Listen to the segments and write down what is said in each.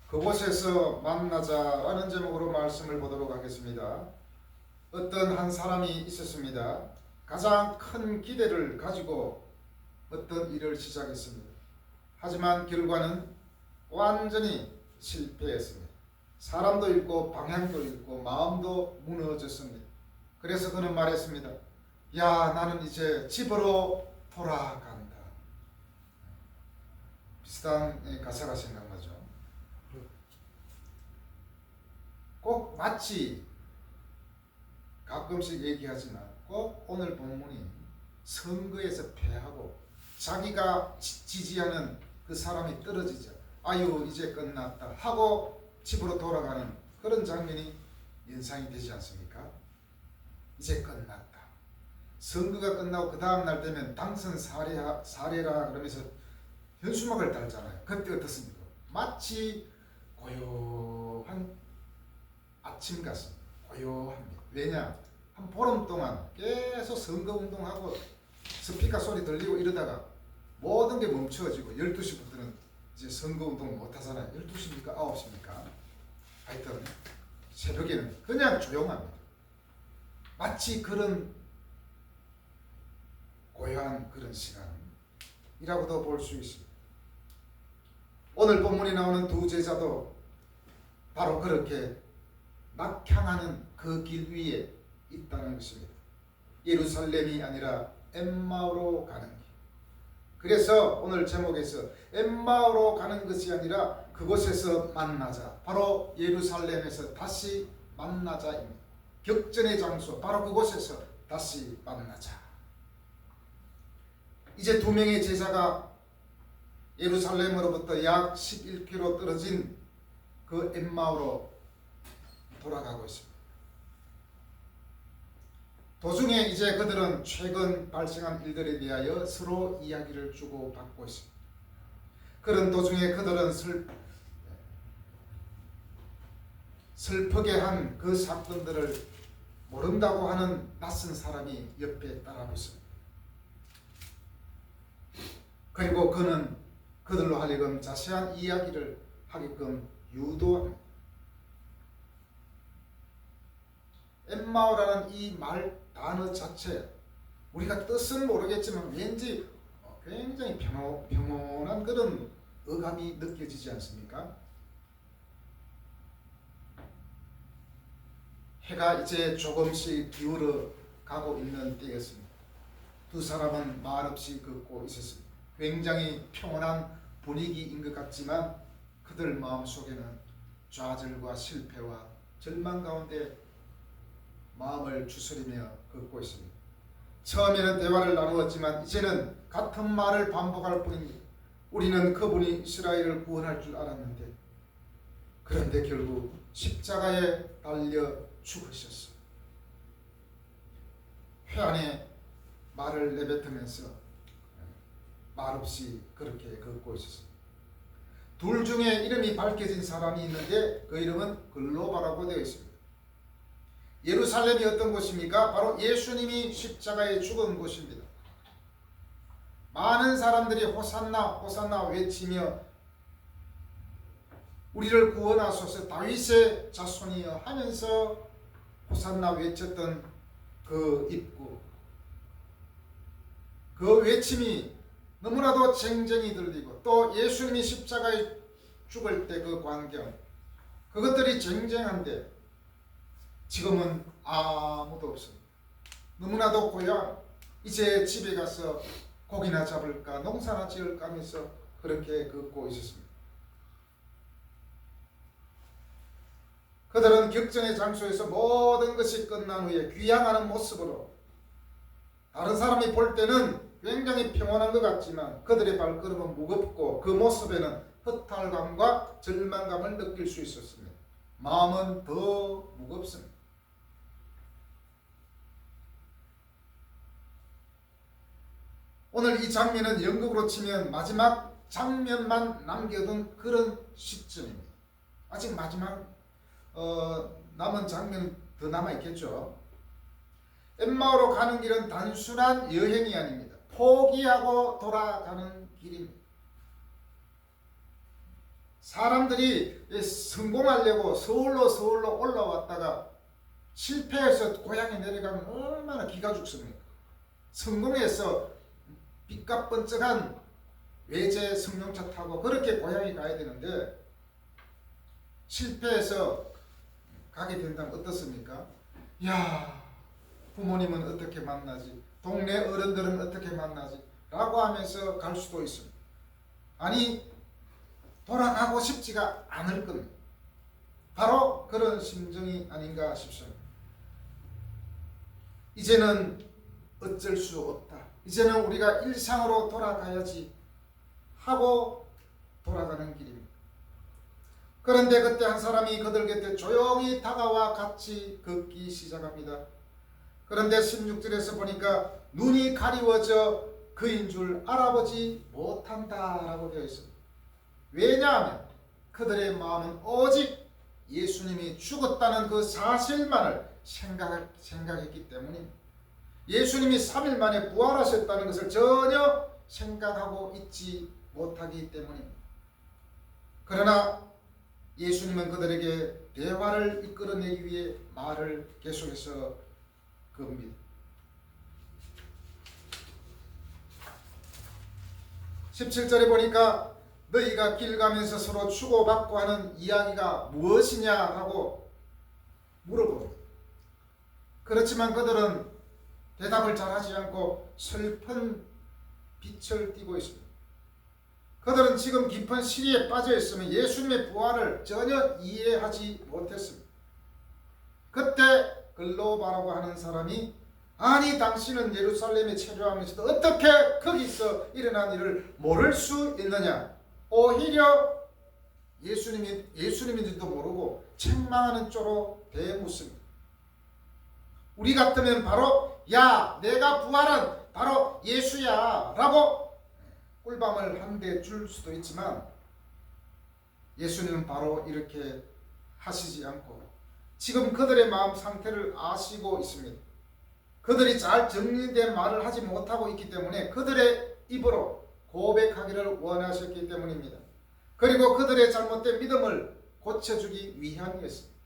그곳에서 만나자라는 제목으로 말씀을 보도록 하겠습니다. 어떤 한 사람이 있었습니다. 가장 큰 기대를 가지고 어떤 일을 시작했습니다. 하지만 결과는 완전히 실패했습니다. 사람도 잃고 방향도 잃고 마음도 무너졌습니다. 그래서 그는 말했습니다. 야, 나는 이제 집으로 돌아간다. 비슷한 가사가 생각나죠. 꼭 마치 가끔씩 얘기하지만 꼭 오늘 본문이 선거에서 패하고 자기가 지지하는 그 사람이 떨어지자 아유 이제 끝났다 하고 집으로 돌아가는 그런 장면이 연상이 되지 않습니까? 이제 끝났다. 선거가 끝나고 그 다음날 되면 당선 사례라 그러면서 현수막을 달잖아요. 그때 어떻습니까? 마치 고요한 아침 같습니다. 고요합니다. 왜냐? 한 보름 동안 계속 선거운동하고 스피커 소리 들리고 이러다가 모든 게 멈춰지고 12시부터는 이제 선거운동 못하잖아요. 12시입니까? 9시입니까? 하여튼 새벽에는 그냥 조용합니다. 마치 그런 고요한 그런 시간이라고도 볼 수 있습니다. 오늘 본문에 나오는 두 제자도 바로 그렇게 낙향하는 그 길 위에 있다는 것입니다. 예루살렘이 아니라 엠마오로 가는 길. 그래서 오늘 제목에서 엠마오로 가는 것이 아니라 그곳에서 만나자. 바로 예루살렘에서 다시 만나자입니다. 격전의 장소 바로 그곳에서 다시 만나자. 이제 두 명의 제자가 예루살렘으로부터 약 11km 떨어진 그 엠마오로 돌아가고 있습니다. 도중에 이제 그들은 최근 발생한 일들에 대하여 서로 이야기를 주고받고 있습니다. 그런 도중에 그들은 슬프게 한 그 사건들을 모른다고 하는 낯선 사람이 옆에 따라오고 있습니다. 그리고 그는 그들로 하여금 자세한 이야기를 하게끔 유도합니다. 엠마오라는 이 말 단어 자체 우리가 뜻은 모르겠지만 왠지 굉장히 평온한 그런 어감이 느껴지지 않습니까? 해가 이제 조금씩 기울어 가고 있는 때였습니다. 두 사람은 말없이 걷고 있었습니다. 굉장히 평온한 분위기인 것 같지만 그들 마음속에는 좌절과 실패와 절망 가운데 마음을 추스리며 걷고 있습니다. 처음에는 대화를 나누었지만 이제는 같은 말을 반복할 뿐입니다. 우리는 그분이 이스라엘을 구원할 줄 알았는데 그런데 결국 십자가에 달려 죽으셨어. 회한의 말을 내뱉으면서 말없이 그렇게 걷고 있었습니다. 둘 중에 이름이 밝혀진 사람이 있는데 그 이름은 글로바라고 되어 있습니다. 예루살렘이 어떤 곳입니까? 바로 예수님이 십자가에 죽은 곳입니다. 많은 사람들이 호산나 호산나 외치며 우리를 구원하소서 다윗의 자손이여 하면서 호산나 외쳤던 그 입구, 그 외침이 너무나도 쟁쟁이 들리고 또 예수님이 십자가에 죽을 때 그 광경, 그것들이 쟁쟁한데 지금은 아무도 없습니다. 너무나도 고요한, 이제 집에 가서 고기나 잡을까 농사나 지을까 하면서 그렇게 걷고 있었습니다. 그들은 격전의 장소에서 모든 것이 끝난 후에 귀향하는 모습으로 다른 사람이 볼 때는 굉장히 평온한 것 같지만 그들의 발걸음은 무겁고 그 모습에는 허탈감과 절망감을 느낄 수 있었습니다. 마음은 더 무겁습니다. 오늘 이 장면은 연극으로 치면 마지막 장면만 남겨둔 그런 시점입니다. 아직 마지막 남은 장면은 더 남아있겠죠. 엠마오로 가는 길은 단순한 여행이 아닙니다. 포기하고 돌아가는 길입니다. 사람들이 성공하려고 서울로 올라왔다가 실패해서 고향에 내려가면 얼마나 기가 죽습니까? 성공해서 빚값 번쩍한 외제 승용차 타고 그렇게 고향에 가야 되는데 실패해서 가게 된다면 어떻습니까? 야, 부모님은 어떻게 만나지? 동네 어른들은 어떻게 만나지? 라고 하면서 갈 수도 있습니다. 아니, 돌아가고 싶지가 않을 겁니다. 바로 그런 심정이 아닌가 싶습니다. 이제는 어쩔 수 없다. 이제는 우리가 일상으로 돌아가야지 하고 돌아가는 길입니다. 그런데 그때 한 사람이 그들 곁에 조용히 다가와 같이 걷기 시작합니다. 그런데 16절에서 보니까 눈이 가리워져 그인 줄 알아보지 못한다라고 되어 있습니다. 왜냐하면 그들의 마음은 오직 예수님이 죽었다는 그 사실만을 생각했기 때문입니다. 예수님이 3일 만에 부활하셨다는 것을 전혀 생각하고 있지 못하기 때문입니다. 그러나 예수님은 그들에게 대화를 이끌어내기 위해 말을 계속해서 겁니다. 17절에 보니까 너희가 길 가면서 서로 주고받고 하는 이야기가 무엇이냐 하고 물어봅니다. 그렇지만 그들은 대답을 잘하지 않고 슬픈 빛을 띠고 있습니다. 그들은 지금 깊은 시리에 빠져 있으면 예수님의 부활을 전혀 이해하지 못했습니다. 그때 글로바라고 하는 사람이 아니 당신은 예루살렘에 체류하면서도 어떻게 거기서 일어난 일을 모를 수 있느냐? 오히려 예수님인지도 모르고 책망하는 쪽으로 대묻습니다. 우리 같으면 바로 야 내가 부활한 바로 예수야 라고 꿀밤을 한 대 줄 수도 있지만 예수님은 바로 이렇게 하시지 않고 지금 그들의 마음 상태를 아시고 있습니다. 그들이 잘 정리된 말을 하지 못하고 있기 때문에 그들의 입으로 고백하기를 원하셨기 때문입니다. 그리고 그들의 잘못된 믿음을 고쳐주기 위함이었습니다.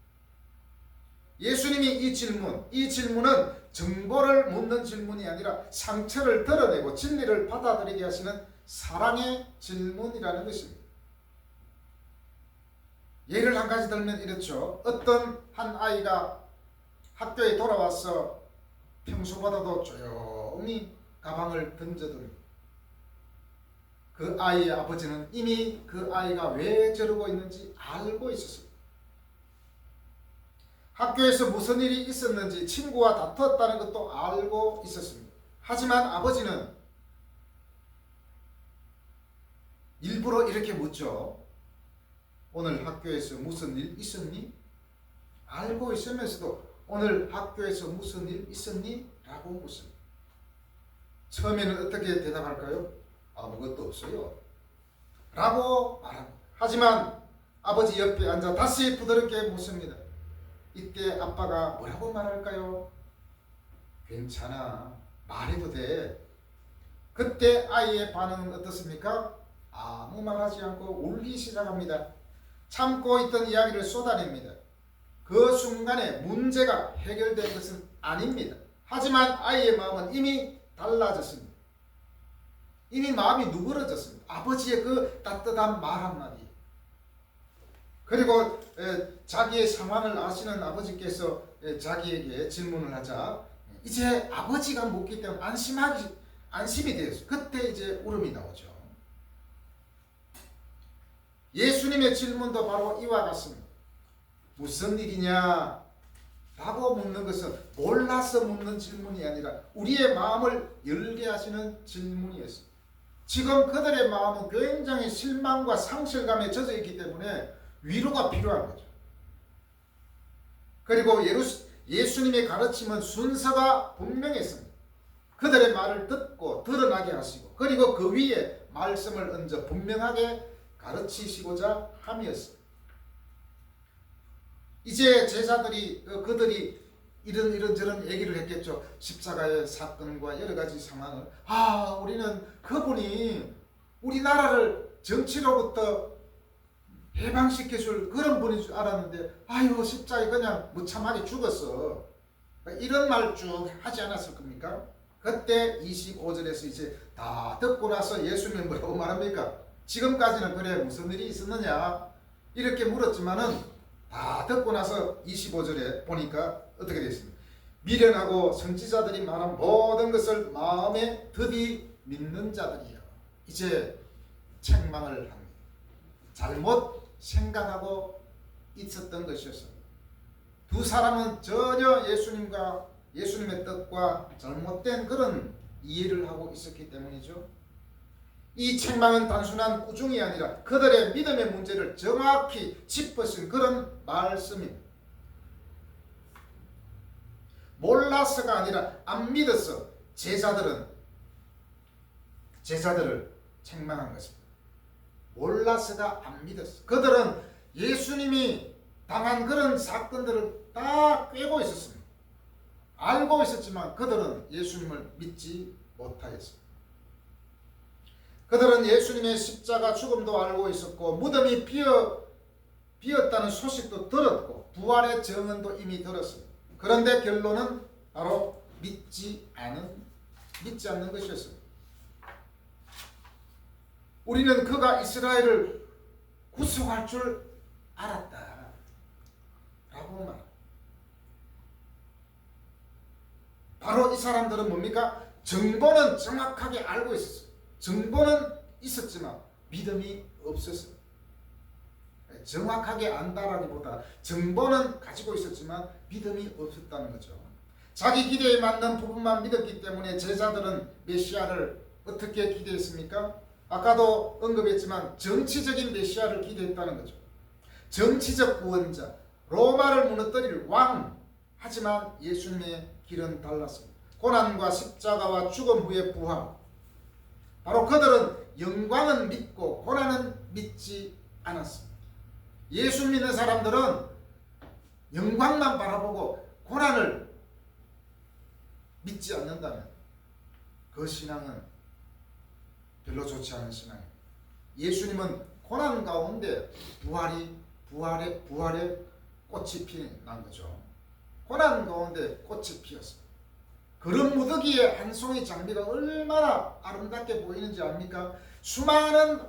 예수님이 이 질문은 정보를 묻는 질문이 아니라 상처를 드러내고 진리를 받아들이게 하시는 사랑의 질문이라는 것입니다. 예를 한 가지 들면 이렇죠. 어떤 한 아이가 학교에 돌아와서 평소보다도 조용히 가방을 던져둡니다. 그 아이의 아버지는 이미 그 아이가 왜 저러고 있는지 알고 있었습니다. 학교에서 무슨 일이 있었는지 친구와 다퉜다는 것도 알고 있었습니다. 하지만 아버지는 일부러 이렇게 묻죠. 오늘 학교에서 무슨 일 있었니? 알고 있으면서도 오늘 학교에서 무슨 일 있었니? 라고 묻습니다. 처음에는 어떻게 대답할까요? 아무것도 없어요 라고 말합니다. 하지만 아버지 옆에 앉아 다시 부드럽게 묻습니다. 이때 아빠가 뭐라고 말할까요? 괜찮아 말해도 돼. 그때 아이의 반응은 어떻습니까? 아무 말하지 않고 울기 시작합니다. 참고 있던 이야기를 쏟아냅니다. 그 순간에 문제가 해결된 것은 아닙니다. 하지만 아이의 마음은 이미 달라졌습니다. 이미 마음이 누그러졌습니다. 아버지의 그 따뜻한 말 한마디. 그리고 자기의 상황을 아시는 아버지께서 자기에게 질문을 하자 이제 아버지가 묻기 때문에 안심이 되었어요. 그때 이제 울음이 나오죠. 예수님의 질문도 바로 이와 같습니다. 무슨 일이냐? 라고 묻는 것은 몰라서 묻는 질문이 아니라 우리의 마음을 열게 하시는 질문이었습니다. 지금 그들의 마음은 굉장히 실망과 상실감에 젖어 있기 때문에 위로가 필요한 거죠. 그리고 예수님의 가르침은 순서가 분명했습니다. 그들의 말을 듣고 드러나게 하시고 그리고 그 위에 말씀을 얹어 분명하게 가르치시고자 함이었습니다. 이제 제자들이 그들이 이런저런 얘기를 했겠죠. 십자가의 사건과 여러 가지 상황을 우리는 그분이 우리나라를 정치로부터 해방시켜줄 그런 분인 줄 알았는데 아유 십자가에 그냥 무참하게 죽었어. 이런 말 쭉 하지 않았을 겁니까? 그때 25절에서 이제 다 듣고 나서 예수님이 뭐라고 말합니까? 지금까지는 그래 무슨 일이 있었느냐 이렇게 물었지만은 다 듣고 나서 25절에 보니까 어떻게 되어 있습니까? 미련하고 선지자들이 말한 모든 것을 마음에 드디 믿는 자들이요. 이제 책망을 합니다. 잘못 생각하고 있었던 것이었습니다. 두 사람은 전혀 예수님의 뜻과 잘못된 그런 이해를 하고 있었기 때문이죠. 이 책망은 단순한 꾸중이 아니라 그들의 믿음의 문제를 정확히 짚어쓴 그런 말씀입니다. 몰라서가 아니라 안 믿어서 제자들을 책망한 것입니다. 몰라서가 안 믿었어. 그들은 예수님이 당한 그런 사건들을 다 꿰고 있었습니다. 알고 있었지만 그들은 예수님을 믿지 못하였습니다. 그들은 예수님의 십자가 죽음도 알고 있었고 무덤이 비었다는 소식도 들었고 부활의 증언도 이미 들었습니다. 그런데 결론은 바로 믿지 않는 것이었습니다. 우리는 그가 이스라엘을 구속할 줄 알았다 라고 말. 바로 이 사람들은 뭡니까? 정보는 정확하게 알고 있었어요. 정보는 있었지만 믿음이 없었어요. 정확하게 안다라기보다 정보는 가지고 있었지만 믿음이 없었다는 거죠. 자기 기대에 맞는 부분만 믿었기 때문에 제자들은 메시아를 어떻게 기대했습니까? 아까도 언급했지만 정치적인 메시아를 기대했다는 거죠. 정치적 구원자, 로마를 무너뜨릴 왕. 하지만 예수님의 길은 달랐습니다. 고난과 십자가와 죽음 후의 부활. 바로 그들은 영광은 믿고 고난은 믿지 않았습니다. 예수 믿는 사람들은 영광만 바라보고 고난을 믿지 않는다면 그 신앙은 별로 좋지 않은 신앙입니다. 예수님은 고난 가운데 부활의 꽃이 피난 거죠. 고난 가운데 꽃이 피었습니다. 그런 무더기에 한 송이 장미가 얼마나 아름답게 보이는지 압니까? 수많은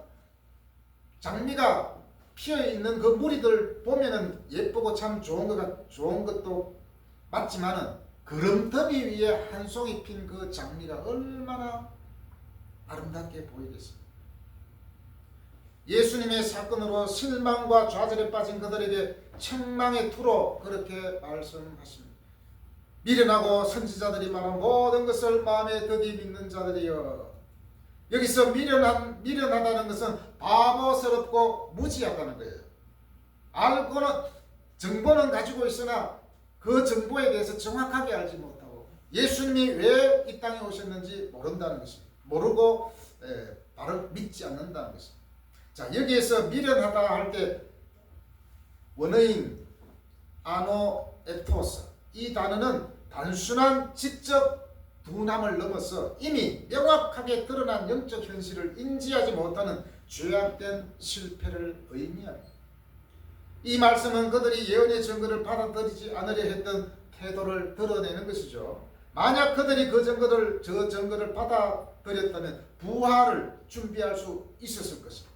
장미가 피어있는 그 무리들 보면은 예쁘고 참 좋은 것도 맞지만은 구름더미 위에 한 송이 핀 그 장미가 얼마나 아름답게 보이겠습니까? 예수님의 사건으로 실망과 좌절에 빠진 그들에게 책망의 투로 그렇게 말씀하십니다. 미련하고 선지자들이 말한 모든 것을 마음에 드디 믿는 자들이여. 여기서 미련하다는 것은 바보스럽고 무지하다는 거예요. 알고는 정보는 가지고 있으나 그 정보에 대해서 정확하게 알지 못하고 예수님이 왜 이 땅에 오셨는지 모른다는 것입니다. 모르고 바로 믿지 않는다는 것입니다. 자, 여기에서 미련하다 할 때 원어인 아노에토스, 이 단어는 단순한 지적 둔함을 넘어서 이미 명확하게 드러난 영적 현실을 인지하지 못하는 죄악된 실패를 의미합니다. 이 말씀은 그들이 예언의 증거를 받아들이지 않으려 했던 태도를 드러내는 것이죠. 만약 그들이 저 증거를 받아들였다면 부활을 준비할 수 있었을 것입니다.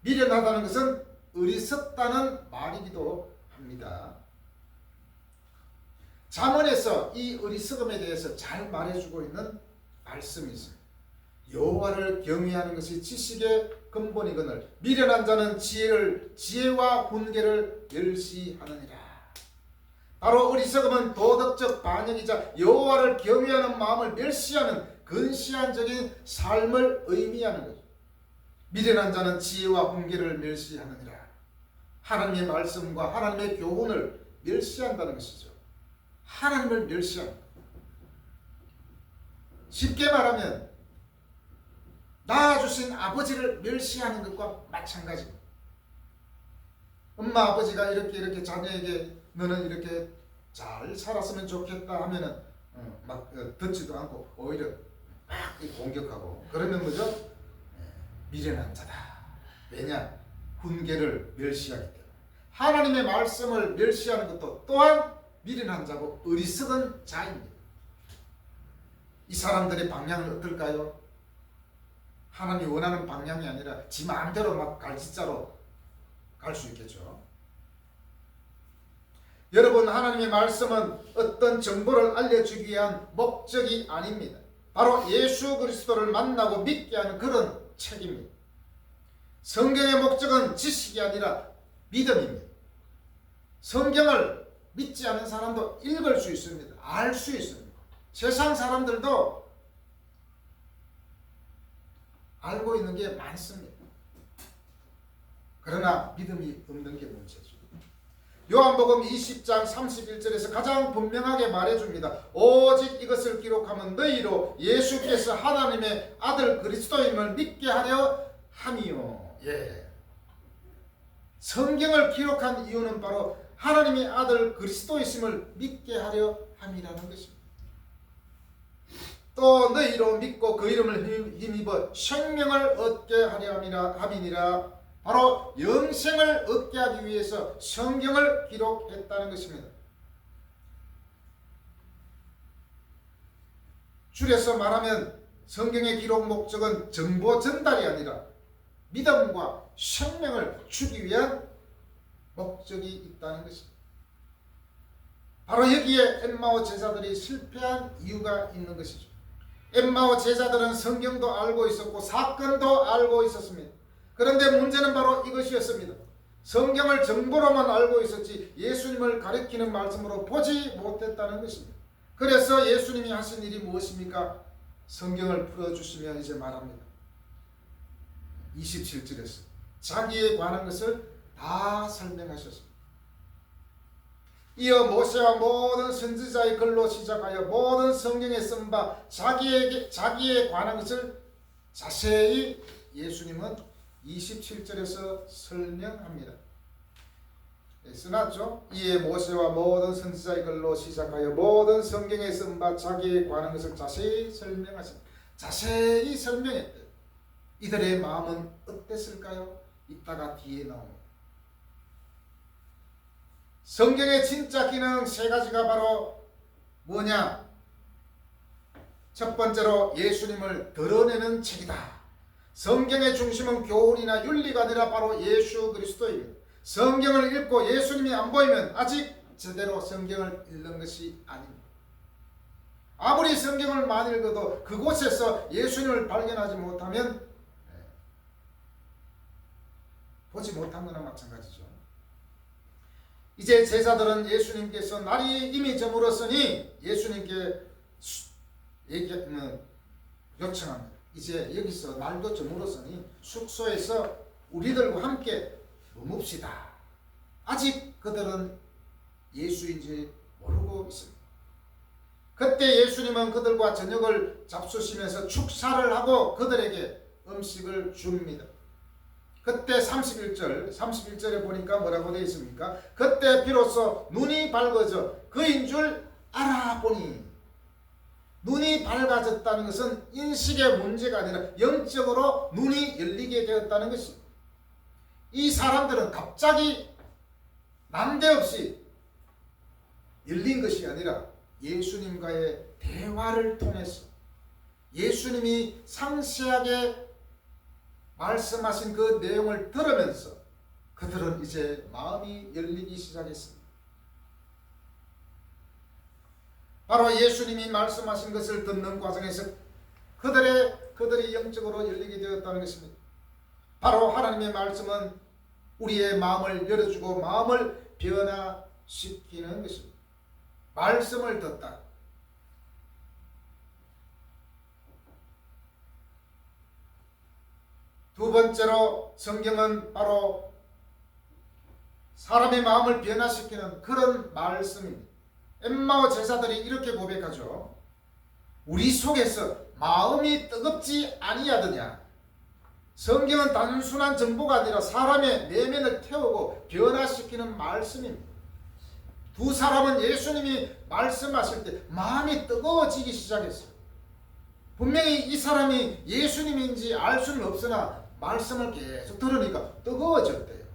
미련하다는 것은 어리석다는 말이기도 합니다. 잠언에서 이 어리석음에 대해서 잘 말해주고 있는 말씀이 있습니다. 여호와를 경외하는 것이 지식의 근본이거늘 미련한 자는 지혜와 훈계를 멸시하느니라. 바로 어리석음은 도덕적 반역이자 여호와를 경외하는 마음을 멸시하는 근시안적인 삶을 의미하는 거죠. 미련한 자는 지혜와 훈계를 멸시하느니라. 하나님의 말씀과 하나님의 교훈을 멸시한다는 것이죠. 하나님을 멸시합니다. 쉽게 말하면 낳아주신 아버지를 멸시하는 것과 마찬가지입니다. 엄마 아버지가 이렇게 자녀에게 너는 이렇게 잘 살았으면 좋겠다 하면은 막 듣지도 않고 오히려 막 공격하고 그러면 뭐죠? 미련한 자다. 왜냐? 훈계를 멸시하기 때문에 하나님의 말씀을 멸시하는 것도 또한 미련한 자고 어리석은 자입니다. 이 사람들의 방향은 어떨까요? 하나님이 원하는 방향이 아니라 지 마음대로 막 갈짓자로 갈 수 있겠죠. 여러분, 하나님의 말씀은 어떤 정보를 알려주기 위한 목적이 아닙니다. 바로 예수 그리스도를 만나고 믿게 하는 그런 책입니다. 성경의 목적은 지식이 아니라 믿음입니다. 성경을 믿지 않는 사람도 읽을 수 있습니다. 알 수 있습니다. 세상 사람들도 알고 있는 게 많습니다. 그러나 믿음이 없는 게 문제죠. 요한복음 20장 31절에서 가장 분명하게 말해줍니다. 오직 이것을 기록하면 너희로 예수께서 하나님의 아들 그리스도임을 믿게 하려 함이요. 성경을 기록한 이유는 바로 하나님의 아들 그리스도이심을 믿게 하려 함이라는 것입니다. 또 너희로 믿고 그 이름을 힘입어 생명을 얻게 하려 함이니라. 바로 영생을 얻게 하기 위해서 성경을 기록했다는 것입니다. 줄여서 말하면 성경의 기록 목적은 정보 전달이 아니라 믿음과 생명을 주기 위한 목적이 있다는 것입니다. 바로 여기에 엠마오 제자들이 실패한 이유가 있는 것이죠. 엠마오 제자들은 성경도 알고 있었고 사건도 알고 있었습니다. 그런데 문제는 바로 이것이었습니다. 성경을 정보로만 알고 있었지 예수님을 가리키는 말씀으로 보지 못했다는 것입니다. 그래서 예수님이 하신 일이 무엇입니까? 성경을 풀어주시며 이제 말합니다. 27절에서 자기에 관한 것을 다 설명하셨습니다. 이어 모세와 모든 선지자의 글로 시작하여 모든 성경에 쓴 바 자기에 관한 것을 자세히 예수님은 27절에서 설명합니다. 써놨죠? 이에 모세와 모든 선지자의 글로 시작하여 모든 성경에 쓴 바 자기에 관한 것을 자세히 설명하십니다. 자세히 설명했대요. 이들의 마음은 어땠을까요? 이따가 뒤에 나옵니다. 성경의 진짜 기능 세 가지가 바로 뭐냐? 첫 번째로 예수님을 드러내는 책이다. 성경의 중심은 교훈이나 윤리가 아니라 바로 예수 그리스도입니다. 성경을 읽고 예수님이 안 보이면 아직 제대로 성경을 읽는 것이 아닙니다. 아무리 성경을 많이 읽어도 그곳에서 예수님을 발견하지 못하면 보지 못한 거나 마찬가지죠. 이제 제자들은 예수님께서 날이 이미 저물었으니 예수님께 요청합니다. 이제 여기서 날도 저물었으니 숙소에서 우리들과 함께 머뭅시다. 아직 그들은 예수인지 모르고 있습니다. 그때 예수님은 그들과 저녁을 잡수시면서 축사를 하고 그들에게 음식을 줍니다. 그때 31절에 보니까 뭐라고 되어 있습니까? 그때 비로소 눈이 밝아져 그인 줄 알아보니. 눈이 밝아졌다는 것은 인식의 문제가 아니라 영적으로 눈이 열리게 되었다는 것입니다. 이 사람들은 갑자기 난데없이 열린 것이 아니라 예수님과의 대화를 통해서 예수님이 상세하게 말씀하신 그 내용을 들으면서 그들은 이제 마음이 열리기 시작했습니다. 바로 예수님이 말씀하신 것을 듣는 과정에서 그들이 영적으로 열리게 되었다는 것입니다. 바로 하나님의 말씀은 우리의 마음을 열어주고 마음을 변화시키는 것입니다. 말씀을 듣다. 두 번째로 성경은 바로 사람의 마음을 변화시키는 그런 말씀입니다. 엠마오 제자들이 이렇게 고백하죠. 우리 속에서 마음이 뜨겁지 아니하더냐. 성경은 단순한 정보가 아니라 사람의 내면을 태우고 변화시키는 말씀입니다. 두 사람은 예수님이 말씀하실 때 마음이 뜨거워지기 시작했어요. 분명히 이 사람이 예수님인지 알 수는 없으나 말씀을 계속 들으니까 뜨거워졌대요.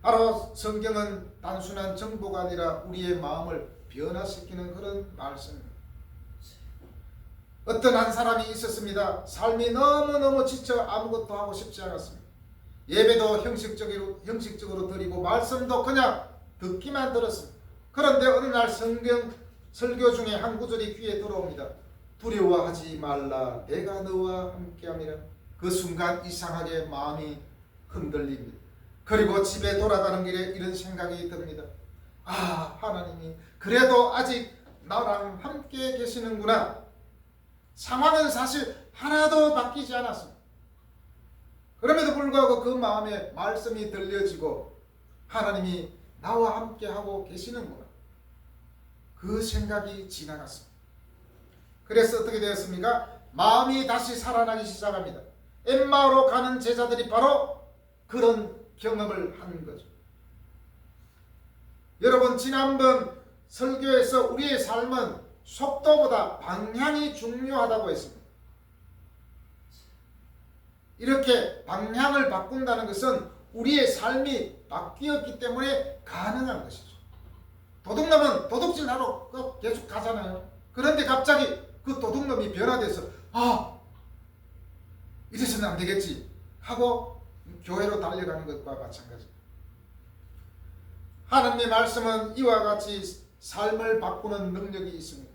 바로 성경은 단순한 정보가 아니라 우리의 마음을 변화시키는 그런 말씀입니다. 어떤 한 사람이 있었습니다. 삶이 너무너무 지쳐 아무것도 하고 싶지 않았습니다. 예배도 형식적으로 드리고 말씀도 그냥 듣기만 들었습니다. 그런데 어느 날 성경 설교 중에 한 구절이 귀에 들어옵니다. 두려워하지 말라, 내가 너와 함께함이라. 그 순간 이상하게 마음이 흔들립니다. 그리고 집에 돌아가는 길에 이런 생각이 듭니다. 아, 하나님이 그래도 아직 나랑 함께 계시는구나. 상황은 사실 하나도 바뀌지 않았습니다. 그럼에도 불구하고 그 마음에 말씀이 들려지고 하나님이 나와 함께 하고 계시는구나. 그 생각이 지나갔습니다. 그래서 어떻게 되었습니까? 마음이 다시 살아나기 시작합니다. 엠마오로 가는 제자들이 바로 그런 경험을 한 거죠. 여러분, 지난번 설교에서 우리의 삶은 속도보다 방향이 중요하다고 했습니다. 이렇게 방향을 바꾼다는 것은 우리의 삶이 바뀌었기 때문에 가능한 것이죠. 도둑놈은 도둑질하러 계속 가잖아요. 그런데 갑자기 그 도둑놈이 변화돼서 이래서는 안 되겠지 하고 교회로 달려가는 것과 마찬가지입니다. 하나님의 말씀은 이와 같이 삶을 바꾸는 능력이 있습니다.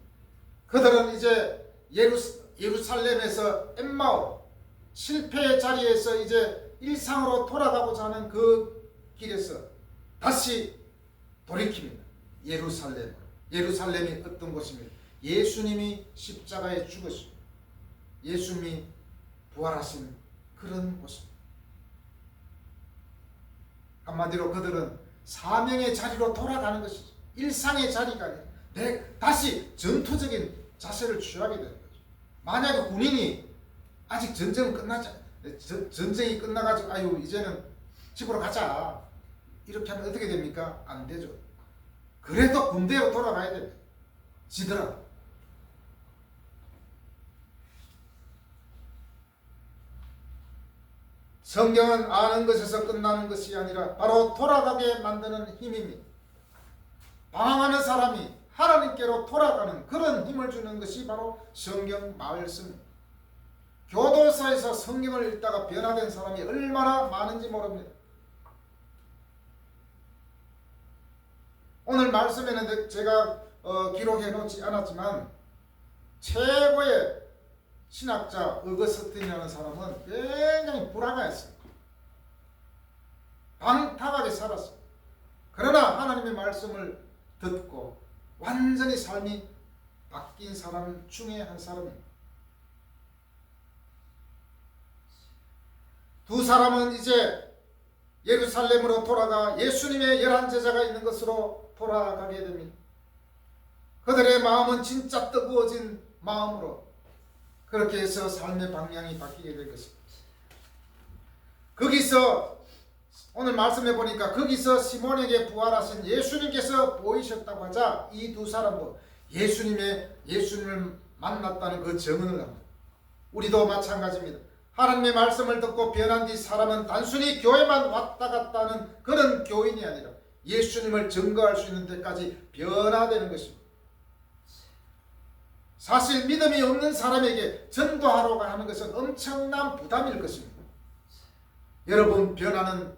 그들은 이제 예루살렘에서 엠마오 실패의 자리에서 이제 일상으로 돌아가고자 하는 그 길에서 다시 돌이킵니다. 예루살렘이 어떤 곳입니까? 예수님이 십자가에 죽으시고 예수님이 부활하신 그런 곳입니다. 한마디로 그들은 사명의 자리로 돌아가는 것이죠. 일상의 자리가 아니라 다시 전투적인 자세를 취하게 되는 거죠. 만약에 군인이 아직 전쟁이 끝나가지고 이제는 집으로 가자 이렇게 하면 어떻게 됩니까? 안 되죠. 그래도 군대로 돌아가야 됩니다. 지더라도. 성경은 아는 것에서 끝나는 것이 아니라 바로 돌아가게 만드는 힘입니다. 방황하는 사람이 하나님께로 돌아가는 그런 힘을 주는 것이 바로 성경 말씀입니다. 교도소에서 성경을 읽다가 변화된 사람이 얼마나 많은지 모릅니다. 오늘 말씀에는 제가 기록해 놓지 않았지만 최고의 신학자 어거스틴이라는 사람은 굉장히 불안했습니다. 방탕하게 살았습니다. 그러나 하나님의 말씀을 듣고 완전히 삶이 바뀐 사람 중에 한 사람입니다. 두 사람은 이제 예루살렘으로 돌아가 예수님의 11제자가 있는 것으로 돌아가게 됩니다. 그들의 마음은 진짜 뜨거워진 마음으로 그렇게 해서 삶의 방향이 바뀌게 될 것입니다. 거기서 오늘 말씀해 보니까 거기서 시몬에게 부활하신 예수님께서 보이셨다고 하자 이 두 사람도 예수님을 만났다는 그 증언을 합니다. 우리도 마찬가지입니다. 하나님의 말씀을 듣고 변한 뒤 사람은 단순히 교회만 왔다 갔다 하는 그런 교인이 아니라 예수님을 증거할 수 있는 데까지 변화되는 것입니다. 사실 믿음이 없는 사람에게 전도하러 가는 것은 엄청난 부담일 것입니다. 여러분, 변화는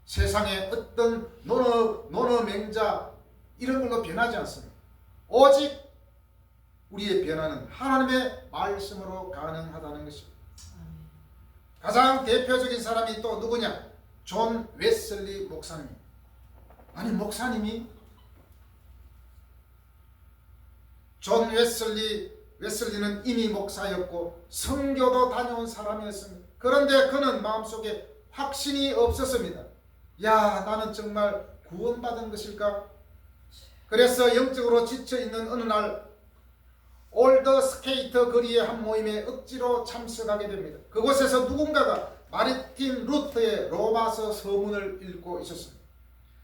세상의 어떤 논어 맹자 이런 걸로 변하지 않습니다. 오직 우리의 변화는 하나님의 말씀으로 가능하다는 것입니다. 가장 대표적인 사람이 또 누구냐? 존 웨슬리 목사님. 아니, 목사님이 존 웨슬리는 이미 목사였고 선교도 다녀온 사람이었습니다. 그런데 그는 마음속에 확신이 없었습니다. 야, 나는 정말 구원받은 것일까? 그래서 영적으로 지쳐있는 어느 날 올더 스케이터 거리의 한 모임에 억지로 참석하게 됩니다. 그곳에서 누군가가 마르틴 루터의 로마서 서문을 읽고 있었습니다.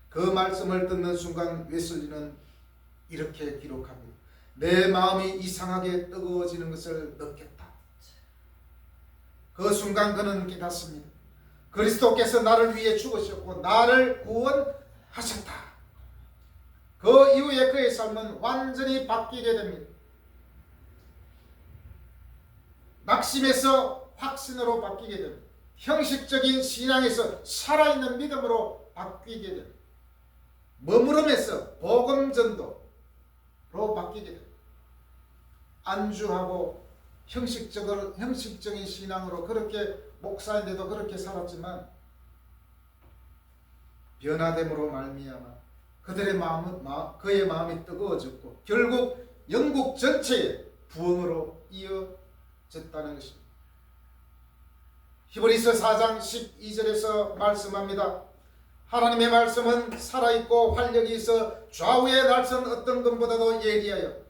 그 말씀을 듣는 순간 웨슬리는 이렇게 기록합니다. 내 마음이 이상하게 뜨거워지는 것을 느꼈다. 그 순간 그는 깨닫습니다. 그리스도께서 나를 위해 죽으셨고 나를 구원하셨다. 그 이후에 그의 삶은 완전히 바뀌게 됩니다. 낙심에서 확신으로 바뀌게 됩니다. 형식적인 신앙에서 살아있는 믿음으로 바뀌게 됩니다. 머무름에서 복음 전도로 바뀌게 됩니다. 안주하고 형식적인 신앙으로 그렇게 목사인데도 그렇게 살았지만 변화됨으로 말미암아 그의 마음이 뜨거워졌고 결국 영국 전체의 부흥으로 이어졌다는 것입니다. 히브리서 4장 12절에서 말씀합니다. 하나님의 말씀은 살아있고 활력이 있어 좌우의 날선 어떤 것보다도 예리하여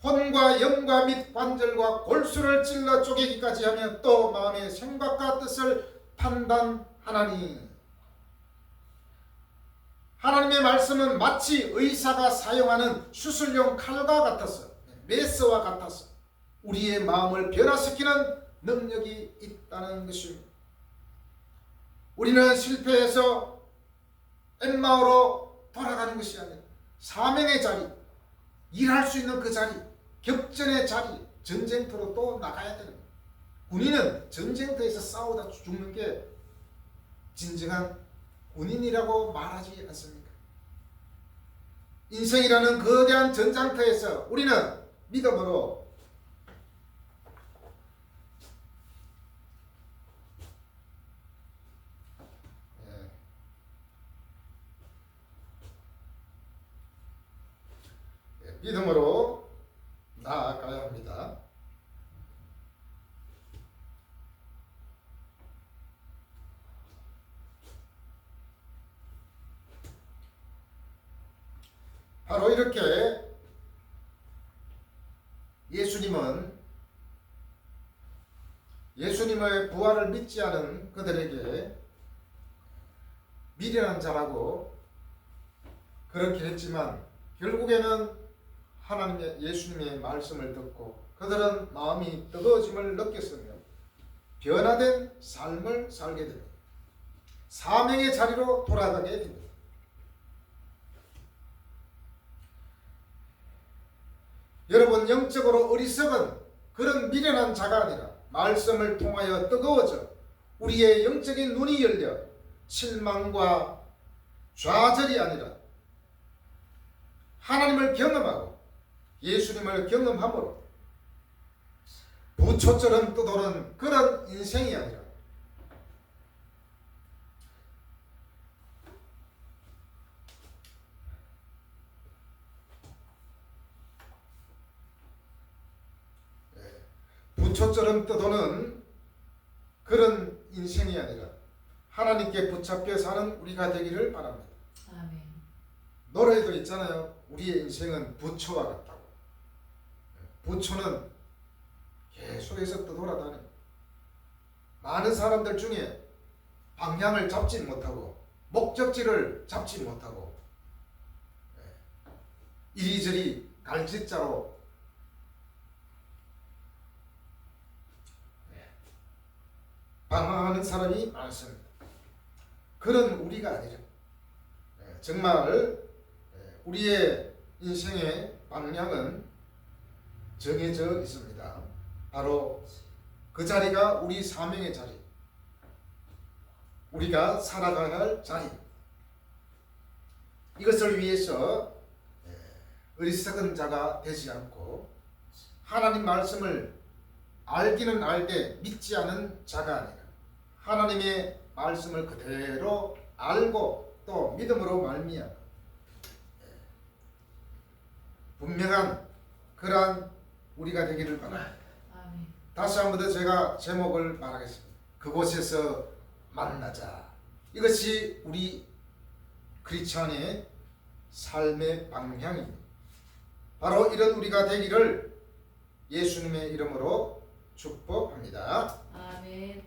혼과 영과 및 관절과 골수를 찔러 쪼개기까지 하며 또 마음의 생각과 뜻을 판단하나니. 하나님의 말씀은 마치 의사가 사용하는 수술용 칼과 같아서 메스와 같아서 우리의 마음을 변화시키는 능력이 있다는 것입니다. 우리는 실패해서 엠마오로 돌아가는 것이 아니라 사명의 자리, 일할 수 있는 그 자리, 격전의 자리, 전쟁터로 또 나가야 되는 거예요. 군인은 전쟁터에서 싸우다 죽는 게 진정한 군인이라고 말하지 않습니까? 인생이라는 거대한 전장터에서 우리는 믿음으로 믿음으로 나아가야 합니다. 바로 이렇게 예수님의 부활을 믿지 않은 그들에게 미련한 자라고 그렇게 했지만 결국에는 예수님의 말씀을 듣고 그들은 마음이 뜨거워짐을 느꼈으며 변화된 삶을 살게 됩니다. 사명의 자리로 돌아가게 됩니다. 여러분, 영적으로 어리석은 그런 미련한 자가 아니라 말씀을 통하여 뜨거워져 우리의 영적인 눈이 열려 실망과 좌절이 아니라 하나님을 경험하고 예수님을 경험함으로 부초처럼 떠도는 그런 인생이 아니라 부초처럼 떠도는 그런 인생이 아니라 하나님께 붙잡혀 사는 우리가 되기를 바랍니다. 아멘. 노래도 있잖아요. 우리의 인생은 부초와 같다고. 부초는 계속해서 떠돌아다니고 많은 사람들 중에 방향을 잡지 못하고 목적지를 잡지 못하고 이리저리 갈짓자로 방황하는 사람이 많습니다. 그런 우리가 아니라 정말 우리의 인생의 방향은 정해져 있습니다. 바로 그 자리가 우리 사명의 자리, 우리가 살아가야 할 자리. 이것을 위해서 어리석은 자가 되지 않고 하나님 말씀을 알기는 알되 믿지 않은 자가 아니라 하나님의 말씀을 그대로 알고 또 믿음으로 말미암아 분명한 그러한 우리가 되기를 바랍니다. 다시 한 번 더 제가 제목을 말하겠습니다. 그곳에서 만나자. 이것이 우리 크리스찬의 삶의 방향입니다. 바로 이런 우리가 되기를 예수님의 이름으로 축복합니다. 아멘.